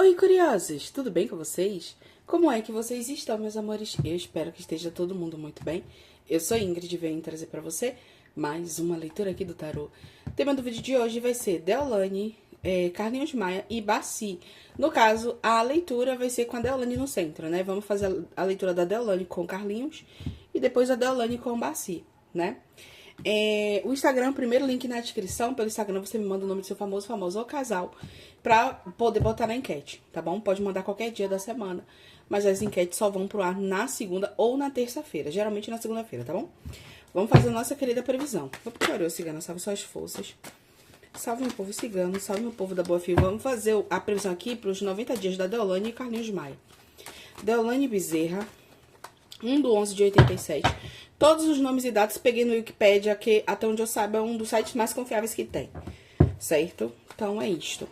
Oi, curiosos! Tudo bem com vocês? Como é que vocês estão, meus amores? Eu espero que esteja todo mundo muito bem. Eu sou Ingrid e venho trazer pra você mais uma leitura aqui do tarô. O tema do vídeo de hoje vai ser Deolane, Carlinhos Maia e Baci. No caso, a leitura vai ser com a Deolane no centro, né? Vamos fazer a leitura da Deolane com Carlinhos e depois a Deolane com Baci, né? O Instagram, primeiro link na descrição. Pelo Instagram você me manda o nome do seu famoso ou casal pra poder botar na enquete, tá bom? Pode mandar qualquer dia da semana, mas as enquetes só vão pro ar na segunda ou na terça-feira, geralmente na segunda-feira, tá bom? Vamos fazer a nossa querida previsão. Vou pro Tarô Cigano, salve suas forças. Salve meu povo cigano, salve meu povo da Boa Fio. Vamos fazer a previsão aqui pros 90 dias da Deolane e Carlinhos Maia. Deolane Bezerra, 1/11/87. Todos os nomes e dados peguei no Wikipedia, que até onde eu saiba é um dos sites mais confiáveis que tem. Certo? Então é isto.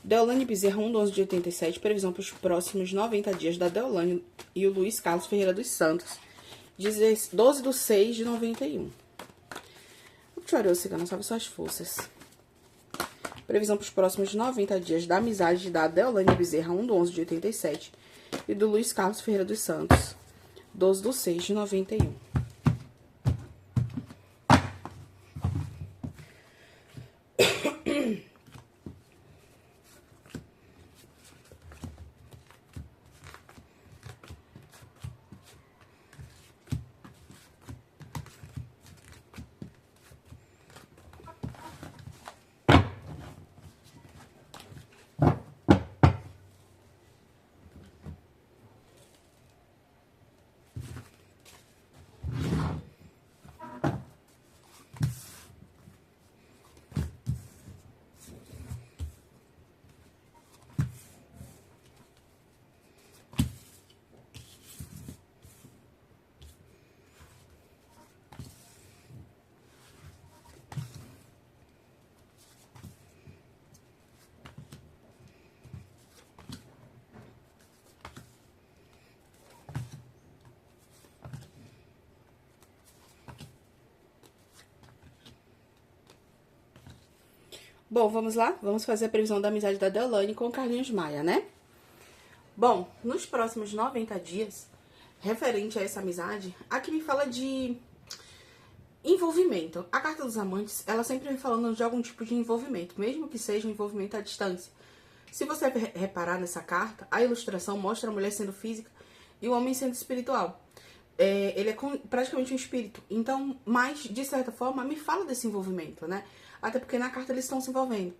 Deolane Bezerra, 1/11/87. Previsão para os próximos 90 dias da Deolane e o Luiz Carlos Ferreira dos Santos. 12/6/91. O Tarô Cigano, salve suas forças. Previsão para os próximos 90 dias da amizade da Deolane Bezerra, 1/11/87. E do Luiz Carlos Ferreira dos Santos. 12/6/91. Bom, vamos lá? Vamos fazer a previsão da amizade da Deolane com o Carlinhos Maia, né? Bom, nos próximos 90 dias, referente a essa amizade, aqui me fala de envolvimento. A carta dos amantes, ela sempre vem falando de algum tipo de envolvimento, mesmo que seja um envolvimento à distância. Se você reparar nessa carta, a ilustração mostra a mulher sendo física e o homem sendo espiritual. Ele é praticamente um espírito. Então, mas, de certa forma, me fala desse envolvimento, né? Até porque na carta eles estão se envolvendo.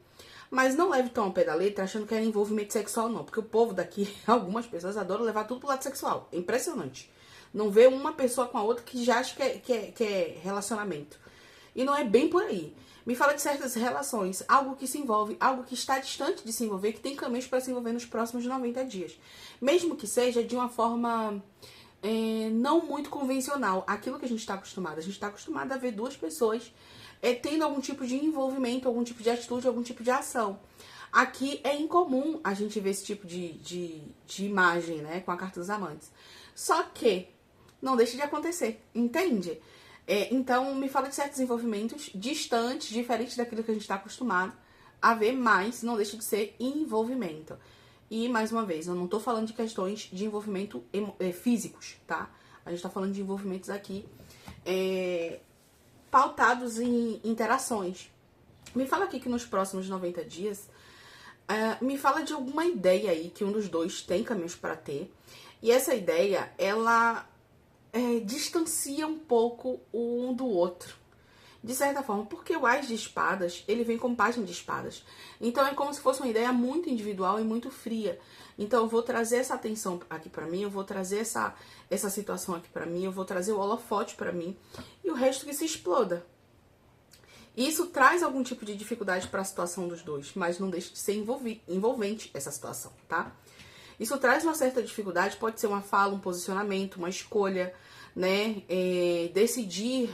Mas não leve tão ao pé da letra achando que é envolvimento sexual, não. Porque o povo daqui, algumas pessoas adoram levar tudo pro lado sexual. É impressionante. Não vê uma pessoa com a outra que já acha que é relacionamento. E não é bem por aí. Me fala de certas relações, algo que se envolve, algo que está distante de se envolver, que tem caminhos para se envolver nos próximos 90 dias. Mesmo que seja de uma forma não muito convencional. Aquilo que a gente está acostumado. A gente está acostumado a ver duas pessoas tendo algum tipo de envolvimento, algum tipo de atitude, algum tipo de ação. Aqui é incomum a gente ver esse tipo de imagem, né, com a carta dos amantes. Só que não deixa de acontecer, entende? Então, me fala de certos envolvimentos distantes, diferentes daquilo que a gente está acostumado a ver, mas não deixa de ser envolvimento. E, mais uma vez, eu não tô falando de questões de envolvimento físicos, tá? A gente tá falando de envolvimentos aqui pautados em interações. Me fala aqui que nos próximos 90 dias, me fala de alguma ideia aí que um dos dois tem caminhos para ter. E essa ideia, ela distancia um pouco um do outro. De certa forma, porque o As de Espadas, ele vem com página de espadas. Então, é como se fosse uma ideia muito individual e muito fria. Então, eu vou trazer essa atenção aqui pra mim, eu vou trazer essa situação aqui pra mim, eu vou trazer o holofote pra mim, e o resto que se exploda. Isso traz algum tipo de dificuldade para a situação dos dois, mas não deixa de ser envolvente essa situação, tá? Isso traz uma certa dificuldade, pode ser uma fala, um posicionamento, uma escolha, né? Decidir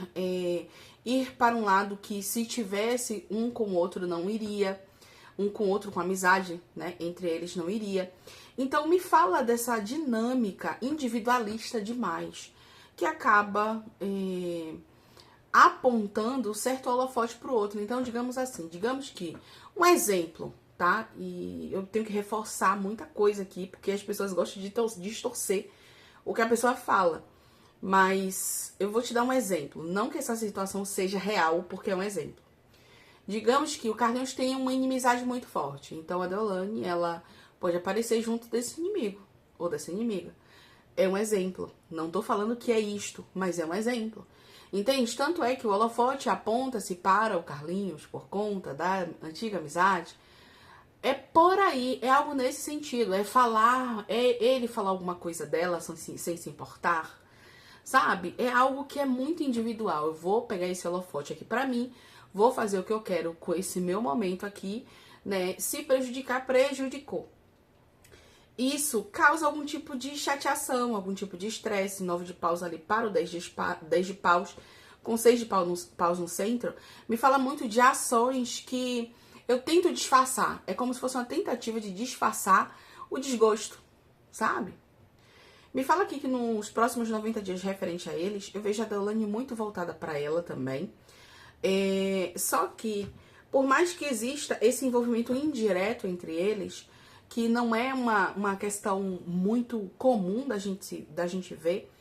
ir para um lado que, se tivesse um com o outro, não iria, um com o outro com amizade, né? Entre eles não iria. Então, me fala dessa dinâmica individualista demais, que acaba apontando certo holofote para o outro. Então, digamos assim, digamos que, um exemplo, tá? E eu tenho que reforçar muita coisa aqui, porque as pessoas gostam de distorcer o que a pessoa fala. Mas eu vou te dar um exemplo. Não que essa situação seja real, porque é um exemplo. Digamos que o Carlinhos tenha uma inimizade muito forte. Então a Deolane, ela pode aparecer junto desse inimigo ou dessa inimiga. É um exemplo. Não tô falando que é isto, mas é um exemplo. Entende? Tanto é que o holofote aponta-se para o Carlinhos por conta da antiga amizade. É por aí, é algo nesse sentido. É falar, é ele falar alguma coisa dela sem se importar. Sabe? É algo que é muito individual. Eu vou pegar esse holofote aqui pra mim, vou fazer o que eu quero com esse meu momento aqui, né? Se prejudicar, prejudicou. Isso causa algum tipo de chateação, algum tipo de estresse. 9 de paus ali para o 10 de paus, com 6 de paus no centro, me fala muito de ações que eu tento disfarçar. É como se fosse uma tentativa de disfarçar o desgosto, sabe? Me fala aqui que nos próximos 90 dias referente a eles, eu vejo a Deolane muito voltada para ela também. Só que, por mais que exista esse envolvimento indireto entre eles, que não é uma questão muito comum da gente ver,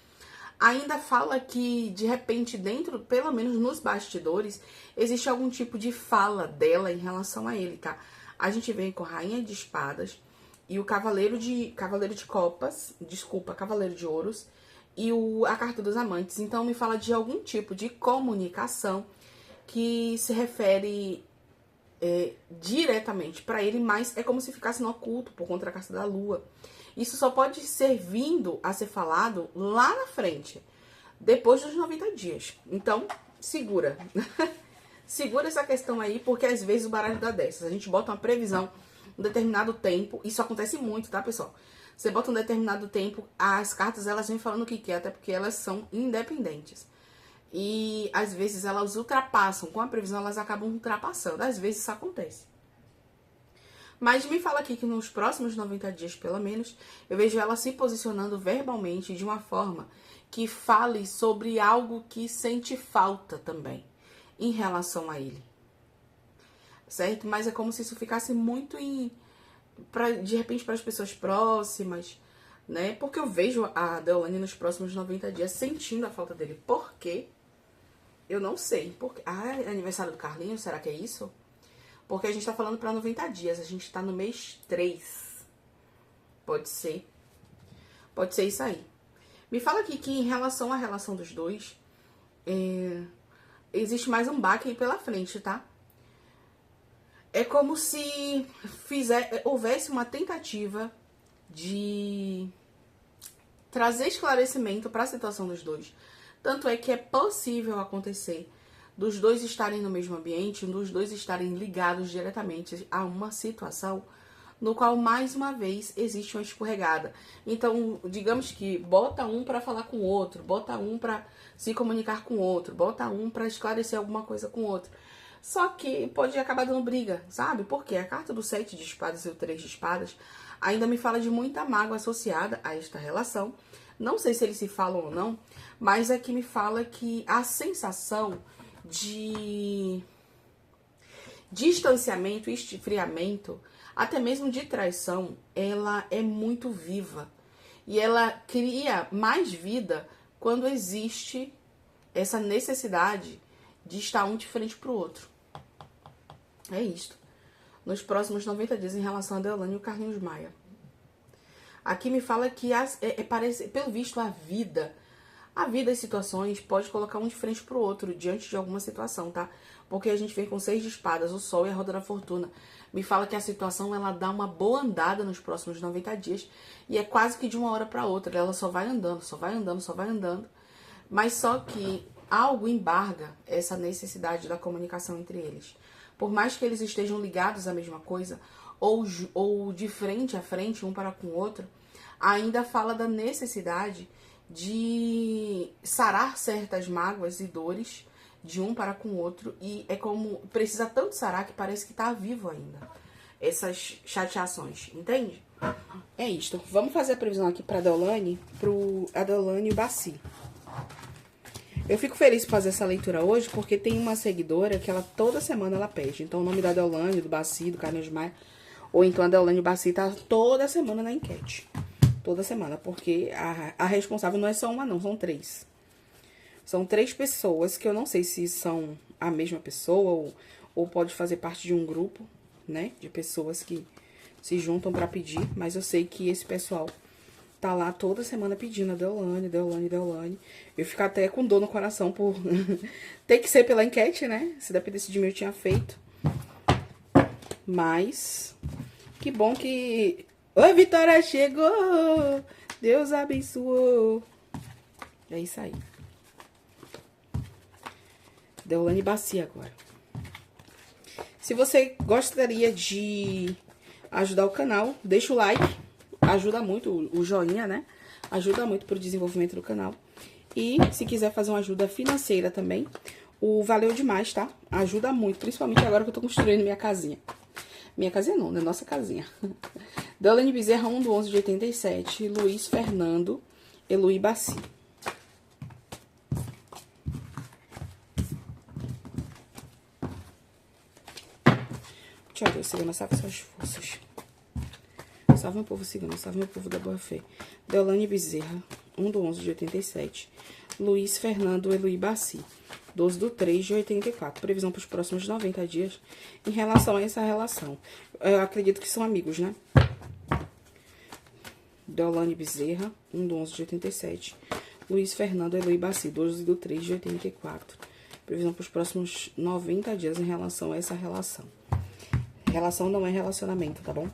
ainda fala que, de repente, dentro, pelo menos nos bastidores, existe algum tipo de fala dela em relação a ele, tá? A gente vem com a Rainha de Espadas e o Cavaleiro de Copas, desculpa, Cavaleiro de Ouros, e a Carta dos Amantes. Então, me fala de algum tipo de comunicação que se refere diretamente para ele, mas é como se ficasse no oculto por conta da Carta da Lua. Isso só pode ser vindo a ser falado lá na frente, depois dos 90 dias. Então, segura. Segura essa questão aí, porque às vezes o baralho dá dessas. A gente bota uma previsão um determinado tempo, isso acontece muito, tá, pessoal? Você bota um determinado tempo, as cartas elas vêm falando o que quer, até porque elas são independentes. E às vezes elas ultrapassam, com a previsão elas acabam ultrapassando, às vezes isso acontece. Mas me fala aqui que nos próximos 90 dias, pelo menos, eu vejo ela se posicionando verbalmente de uma forma que fale sobre algo que sente falta também em relação a ele. Certo? Mas é como se isso ficasse muito de repente para as pessoas próximas, né? Porque eu vejo a Deolane nos próximos 90 dias sentindo a falta dele. Por quê? Eu não sei. É aniversário do Carlinhos? Será que é isso? Porque a gente tá falando para 90 dias. A gente tá no mês 3. Pode ser. Pode ser isso aí. Me fala aqui que em relação à relação dos dois, existe mais um baque aí pela frente, tá? É como se houvesse uma tentativa de trazer esclarecimento para a situação dos dois. Tanto é que é possível acontecer dos dois estarem no mesmo ambiente, dos dois estarem ligados diretamente a uma situação no qual, mais uma vez, existe uma escorregada. Então, digamos que bota um para falar com o outro, bota um para se comunicar com o outro, bota um para esclarecer alguma coisa com o outro. Só que pode acabar dando briga, sabe? Porque a carta do 7 de espadas e o 3 de espadas ainda me fala de muita mágoa associada a esta relação. Não sei se eles se falam ou não, mas aqui me fala que a sensação de distanciamento, esfriamento, até mesmo de traição, ela é muito viva. E ela cria mais vida quando existe essa necessidade de estar um de frente pro outro. É isto. Nos próximos 90 dias em relação a Deolane e o Carlinhos Maia. Aqui me fala que, pelo visto, a vida e situações pode colocar um de frente pro outro diante de alguma situação, tá? Porque a gente vem com 6 de espadas, o sol e a roda da fortuna. Me fala que a situação, ela dá uma boa andada nos próximos 90 dias. E é quase que de uma hora para outra. Ela só vai andando, só vai andando, só vai andando. Mas só que algo embarga essa necessidade da comunicação entre eles. Por mais que eles estejam ligados à mesma coisa, ou de frente a frente, um para com o outro, ainda fala da necessidade de sarar certas mágoas e dores de um para com o outro. E é como precisa tanto sarar que parece que tá vivo ainda. Essas chateações, entende? É isto. Vamos fazer a previsão aqui para Deolane, a Deolane e o Baci. Eu fico feliz por fazer essa leitura hoje, porque tem uma seguidora que ela toda semana ela pede. Então, o nome da Deolane, do Baci, do Carlinhos Maia, Ou então a Deolane Bassi tá toda semana na enquete. Toda semana, porque a responsável não é só uma não, são 3. São 3 pessoas que eu não sei se são a mesma pessoa ou pode fazer parte de um grupo, né? De pessoas que se juntam pra pedir, mas eu sei que esse pessoal tá lá toda semana pedindo a Deolane, Deolane, Deolane. Eu fico até com dor no coração por ter que ser pela enquete, né? Se dependesse de mim eu tinha feito. Mas que bom que... Oi, Vitória chegou! Deus abençoou! É isso aí. Deolane Bassi agora. Se você gostaria de ajudar o canal, deixa o like. Ajuda muito, o joinha, né? Ajuda muito pro desenvolvimento do canal. E se quiser fazer uma ajuda financeira também, o valeu demais, tá? Ajuda muito, principalmente agora que eu tô construindo minha casinha. Minha casinha não, né? Nossa casinha. Deolane Bezerra, 1/11 de 87. Luiz Fernando, Eloy Bassi. Tchau, Deus, Senhor, salve suas forças. Salve meu povo cigano, salve meu povo da boa fé. Deolane Bezerra, 1/11 de 87. Luiz Fernando Eloy Bassi, 12/3 de 84. Previsão para os próximos 90 dias em relação a essa relação. Eu acredito que são amigos, né? Deolane Bezerra, 1/11 de 87. Luiz Fernando Eloy Bassi, 12/3 de 84. Previsão para os próximos 90 dias em relação a essa relação. Relação não é relacionamento, tá bom?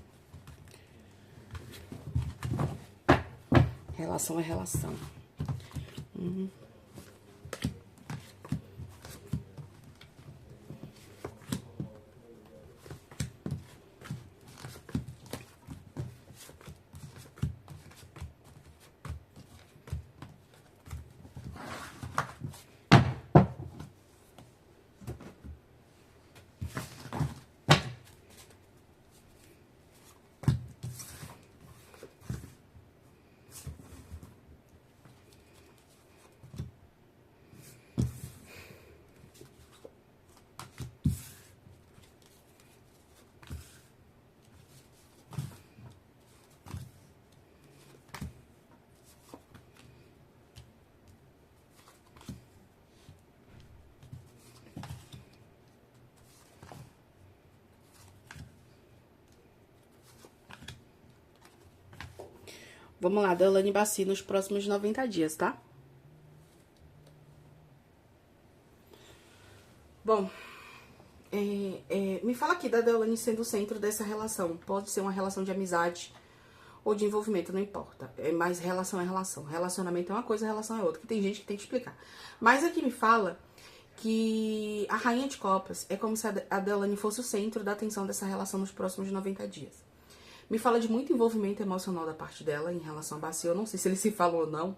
Relação é relação. Vamos lá, Deolane Bassi nos próximos 90 dias, tá? Bom, me fala aqui da Deolane sendo o centro dessa relação. Pode ser uma relação de amizade ou de envolvimento, não importa. Mas relação é relação. Relacionamento é uma coisa, relação é outra. Que tem gente que tem que explicar. Mas aqui me fala que a Rainha de Copas é como se a Deolane fosse o centro da atenção dessa relação nos próximos 90 dias. Me fala de muito envolvimento emocional da parte dela em relação a Bassi. Eu não sei se eles se falam ou não.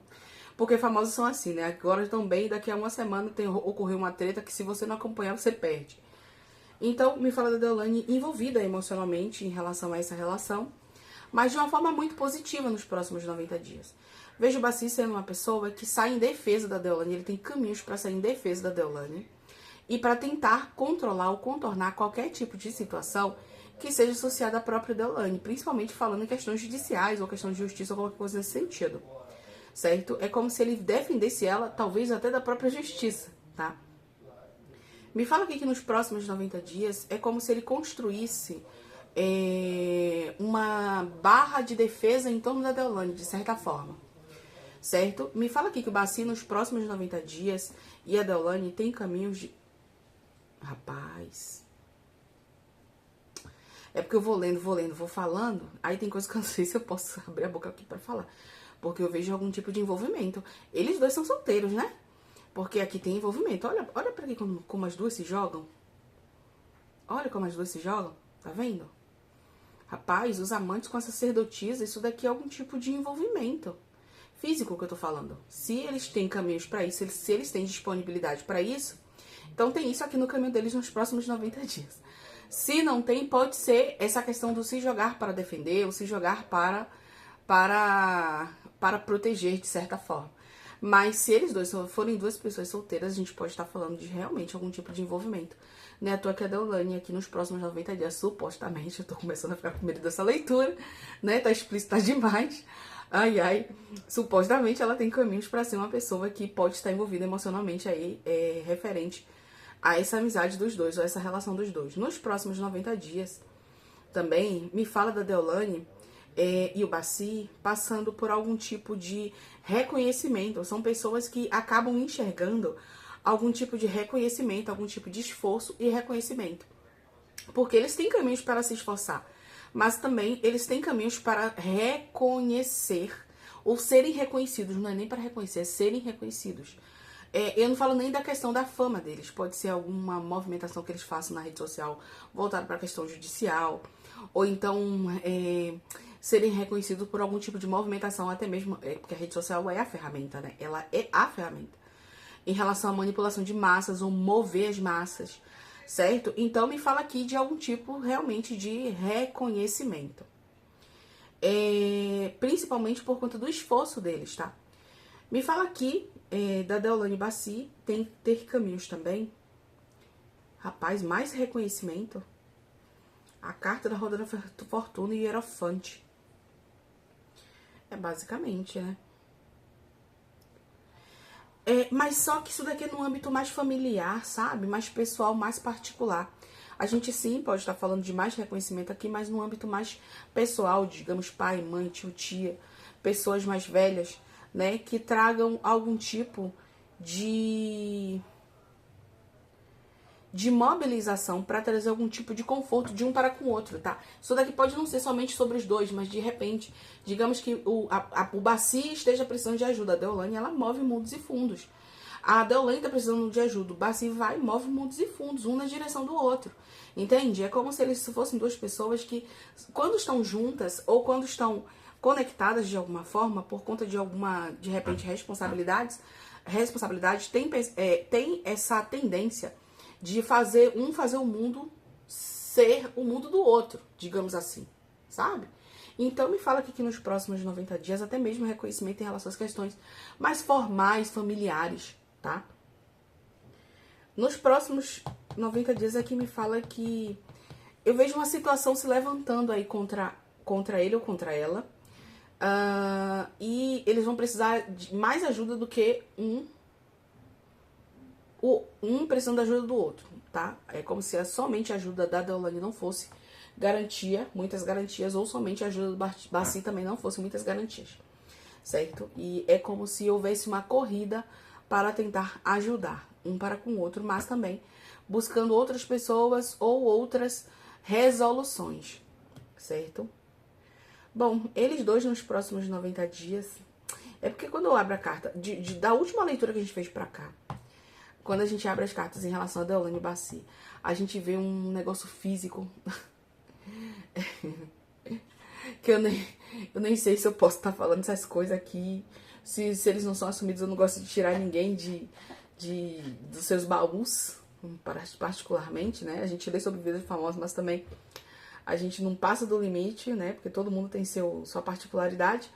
Porque famosos são assim, né? Agora estão bem, daqui a uma semana ocorreu uma treta que se você não acompanhar, você perde. Então, me fala da Deolane envolvida emocionalmente em relação a essa relação, mas de uma forma muito positiva nos próximos 90 dias. Vejo o Bassi sendo uma pessoa que sai em defesa da Deolane, ele tem caminhos para sair em defesa da Deolane e para tentar controlar ou contornar qualquer tipo de situação que seja associada à própria Deolane, principalmente falando em questões judiciais ou questão de justiça ou qualquer coisa nesse sentido, certo? É como se ele defendesse ela, talvez até da própria justiça, tá? Me fala aqui que nos próximos 90 dias é como se ele construísse uma barra de defesa em torno da Deolane, de certa forma, certo? Me fala aqui que o Bassi nos próximos 90 dias e a Deolane tem caminhos de... Rapaz... É porque eu vou lendo, vou falando, aí tem coisa que eu não sei se eu posso abrir a boca aqui pra falar. Porque eu vejo algum tipo de envolvimento. Eles dois são solteiros, né? Porque aqui tem envolvimento. Olha pra aqui como as duas se jogam. Olha como as duas se jogam, tá vendo? Rapaz, os amantes com a sacerdotisa, isso daqui é algum tipo de envolvimento físico que eu tô falando. Se eles têm caminhos pra isso, se eles têm disponibilidade pra isso, então tem isso aqui no caminho deles nos próximos 90 dias. Se não tem, pode ser essa questão do se jogar para defender ou se jogar para proteger de certa forma. Mas se eles dois forem duas pessoas solteiras, a gente pode estar falando de realmente algum tipo de envolvimento. Não é à toa que a Deolane aqui nos próximos 90 dias, supostamente, eu tô começando a ficar com medo dessa leitura, né? Tá explícita demais. Ai, ai. Supostamente ela tem caminhos pra ser uma pessoa que pode estar envolvida emocionalmente aí, referente a essa amizade dos dois, ou essa relação dos dois. Nos próximos 90 dias, também, me fala da Deolane e o Bassi passando por algum tipo de reconhecimento. São pessoas que acabam enxergando algum tipo de reconhecimento, algum tipo de esforço e reconhecimento. Porque eles têm caminhos para se esforçar, mas também eles têm caminhos para reconhecer ou serem reconhecidos. Não é nem para reconhecer, é serem reconhecidos. Eu não falo nem da questão da fama deles. Pode ser alguma movimentação que eles façam na rede social voltada para a questão judicial. Ou então serem reconhecidos por algum tipo de movimentação, até mesmo, porque a rede social é a ferramenta, né? Ela é a ferramenta. Em relação à manipulação de massas ou mover as massas, certo? Então me fala aqui de algum tipo realmente de reconhecimento. Principalmente por conta do esforço deles, tá? Me fala aqui da Deolane Bassi, tem ter caminhos também. Rapaz, mais reconhecimento. A carta da Roda da Fortuna e Hierofante. Basicamente, né? Mas só que isso daqui é num âmbito mais familiar, sabe? Mais pessoal, mais particular. A gente sim pode estar falando de mais reconhecimento aqui, mas num âmbito mais pessoal, digamos, pai, mãe, tio, tia, pessoas mais velhas, né? Que tragam algum tipo de mobilização para trazer algum tipo de conforto de um para com o outro, tá? Isso daqui pode não ser somente sobre os dois, mas de repente, digamos que o Bassi esteja precisando de ajuda. A Deolane, ela move mundos e fundos. A Deolane tá precisando de ajuda. O Bassi vai e move mundos e fundos, um na direção do outro. Entende? É como se eles fossem duas pessoas que, quando estão juntas ou quando estão conectadas de alguma forma, por conta de alguma, de repente, responsabilidade, tem essa tendência de fazer o mundo ser o mundo do outro, digamos assim, sabe? Então me fala que nos próximos 90 dias, até mesmo reconhecimento em relação às questões mais formais, familiares, tá? Nos próximos 90 dias aqui me fala que eu vejo uma situação se levantando aí contra ele ou contra ela, e eles vão precisar de mais ajuda do que um precisando da ajuda do outro, tá? É como se somente a ajuda da Deolane não fosse garantia, muitas garantias, ou somente a ajuda do Bassi também não fosse muitas garantias, certo? E é como se houvesse uma corrida para tentar ajudar um para com o outro, mas também buscando outras pessoas ou outras resoluções, certo? Bom, eles dois nos próximos 90 dias, é porque quando eu abro a carta, da última leitura que a gente fez pra cá, quando a gente abre as cartas em relação a Deolane Bassi, a gente vê um negócio físico que eu nem sei se eu posso estar falando essas coisas aqui. Se eles não são assumidos, eu não gosto de tirar ninguém dos seus baús, particularmente, né? A gente lê sobre vidas famosas, mas também a gente não passa do limite, né? Porque todo mundo tem sua particularidade.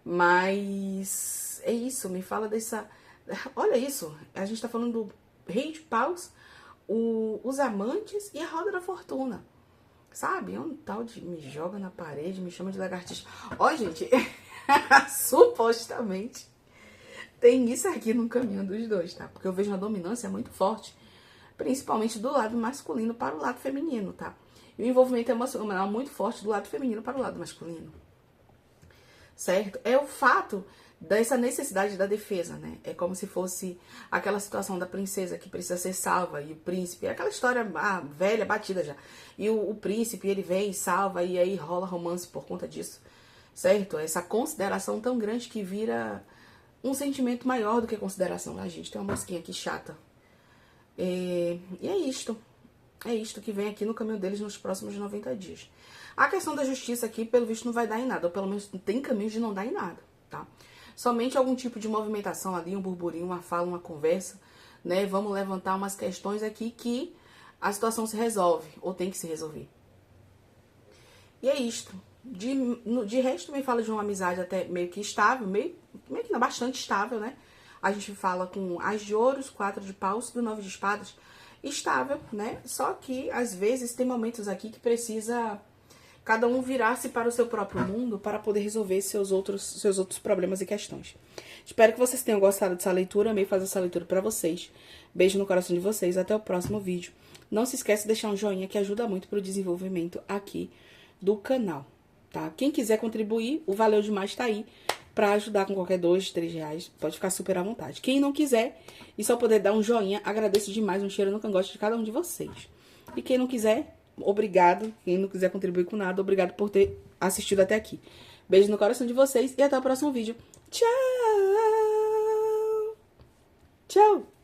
Mas é isso, me fala dessa... Olha isso, a gente tá falando do Rei de Paus, os amantes e a Roda da Fortuna. Sabe? É um tal de me joga na parede, me chama de lagartixa. Ó, gente, supostamente tem isso aqui no caminho dos dois, tá? Porque eu vejo uma dominância muito forte, principalmente do lado masculino para o lado feminino, tá? E o envolvimento emocional muito forte do lado feminino para o lado masculino. Certo? É o fato dessa necessidade da defesa, né? É como se fosse aquela situação da princesa que precisa ser salva e o príncipe, é aquela história velha, batida já. E o príncipe, ele vem e salva e aí rola romance por conta disso, certo? Essa consideração tão grande que vira um sentimento maior do que consideração. A gente tem uma mosquinha aqui chata. E é isto. É isto que vem aqui no caminho deles nos próximos 90 dias. A questão da justiça aqui, pelo visto, não vai dar em nada. Ou pelo menos tem caminhos de não dar em nada, tá? Somente algum tipo de movimentação ali, um burburinho, uma fala, uma conversa, né? Vamos levantar umas questões aqui que a situação se resolve, ou tem que se resolver. E é isto. De resto, me fala de uma amizade até meio que estável, meio que não, bastante estável, né? A gente fala com as de ouros, 4 de paus e o 9 de espadas. Estável, né? Só que, às vezes, tem momentos aqui que precisa cada um virar-se para o seu próprio mundo para poder resolver seus outros problemas e questões. Espero que vocês tenham gostado dessa leitura. Amei fazer essa leitura para vocês. Beijo no coração de vocês. Até o próximo vídeo. Não se esquece de deixar um joinha que ajuda muito para o desenvolvimento aqui do canal, tá? Quem quiser contribuir, o Valeu Demais tá aí para ajudar com qualquer R$2, R$3. Pode ficar super à vontade. Quem não quiser e só poder dar um joinha, agradeço demais. Um cheiro no cangote de cada um de vocês. E quem não quiser, obrigado. Quem não quiser contribuir com nada, obrigado por ter assistido até aqui. Beijo no coração de vocês e até o próximo vídeo. Tchau! Tchau!